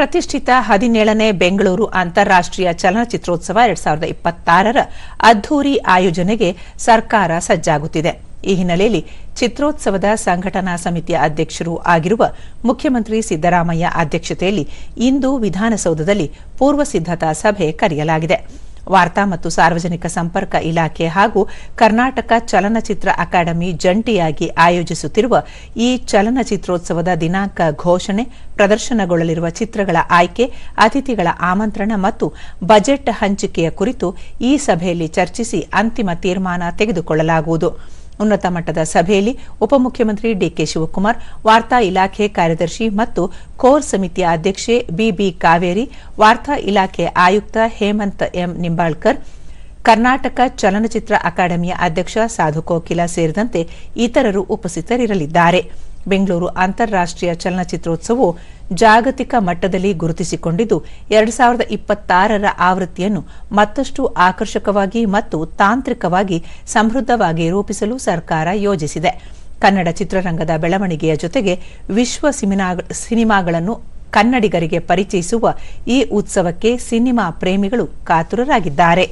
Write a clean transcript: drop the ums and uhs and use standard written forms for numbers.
ಪ್ರತಿಷ್ಠಿತ 17ನೇ ಬೆಂಗಳೂರು ಅಂತಾರಾಷ್ಟ್ರೀಯ ಚಲನಚಿತ್ರೋತ್ಸವ 2026ರ ಅದ್ಧೂರಿ ಆಯೋಜನೆಗೆ ಸರ್ಕಾರ ಸಜ್ಜಾಗುತ್ತಿದೆ. ಈ ಹಿನ್ನೆಲೆಯಲ್ಲಿ ಚಿತ್ರೋತ್ಸವದ ಸಂಘಟನಾ ಸಮಿತಿಯ ಅಧ್ಯಕ್ಷರೂ ಆಗಿರುವ ಮುಖ್ಯಮಂತ್ರಿ ಸಿದ್ದರಾಮಯ್ಯ ಅಧ್ಯಕ್ಷತೆಯಲ್ಲಿ ಇಂದು ವಿಧಾನಸೌಧದಲ್ಲಿ ಪೂರ್ವ ಸಿದ್ಧತಾ ಸಭೆ ಕರೆಯಲಾಗಿದೆ. ವಾರ್ತಾ ಮತ್ತು ಸಾರ್ವಜನಿಕ ಸಂಪರ್ಕ ಇಲಾಖೆ ಹಾಗೂ ಕರ್ನಾಟಕ ಚಲನಚಿತ್ರ ಅಕಾಡೆಮಿ ಜಂಟಿಯಾಗಿ ಆಯೋಜಿಸುತ್ತಿರುವ ಈ ಚಲನಚಿತ್ರೋತ್ಸವದ ದಿನಾಂಕ ಘೋಷಣೆ, ಪ್ರದರ್ಶನಗೊಳ್ಳಲಿರುವ ಚಿತ್ರಗಳ ಆಯ್ಕೆ, ಅತಿಥಿಗಳ ಆಮಂತ್ರಣ ಮತ್ತು ಬಜೆಟ್ ಹಂಚಿಕೆಯ ಕುರಿತು ಈ ಸಭೆಯಲ್ಲಿ ಚರ್ಚಿಸಿ ಅಂತಿಮ ತೀರ್ಮಾನ ತೆಗೆದುಕೊಳ್ಳಲಾಗುವುದು. ಉನ್ನತ ಮಟ್ಟದ ಸಭೆಯಲ್ಲಿ ಉಪಮುಖ್ಯಮಂತ್ರಿ ಡಿಕೆ ಶಿವಕುಮಾರ್, ವಾರ್ತಾ ಇಲಾಖೆ ಕಾರ್ಯದರ್ಶಿ ಮತ್ತು ಕೋರ್ ಸಮಿತಿಯ ಅಧ್ಯಕ್ಷೆ ಬಿಬಿ ಕಾವೇರಿ, ವಾರ್ತಾ ಇಲಾಖೆ ಆಯುಕ್ತ ಹೇಮಂತ್ ಎಂ ನಿಂಬಾಳ್ಕರ್, ಕರ್ನಾಟಕ ಚಲನಚಿತ್ರ ಅಕಾಡೆಮಿಯ ಅಧ್ಯಕ್ಷ ಸಾಧು ಕೋಕಿಲ ಸೇರಿದಂತೆ ಇತರರು ಉಪಸ್ಥಿತರಿರಲಿದ್ದಾರೆ. ಬೆಂಗಳೂರು ಅಂತಾರಾಷ್ಟ್ರೀಯ ಚಲನಚಿತ್ರೋತ್ಸವವು ಜಾಗತಿಕ ಮಟ್ಟದಲ್ಲಿ ಗುರುತಿಸಿಕೊಂಡಿದ್ದು 2026ರ ಆವೃತ್ತಿಯನ್ನು ಮತ್ತಷ್ಟು ಆಕರ್ಷಕವಾಗಿ ಮತ್ತು ತಾಂತ್ರಿಕವಾಗಿ ಸಮೃದ್ಧವಾಗಿ ರೂಪಿಸಲು ಸರ್ಕಾರ ಯೋಜಿಸಿದೆ. ಕನ್ನಡ ಚಿತ್ರರಂಗದ ಬೆಳವಣಿಗೆಯ ಜೊತೆಗೆ ವಿಶ್ವ ಸಿನಿಮಾಗಳನ್ನು ಕನ್ನಡಿಗರಿಗೆ ಪರಿಚಯಿಸುವ ಈ ಉತ್ಸವಕ್ಕೆ ಸಿನಿಮಾ ಪ್ರೇಮಿಗಳು ಕಾತುರರಾಗಿದ್ದಾರೆ.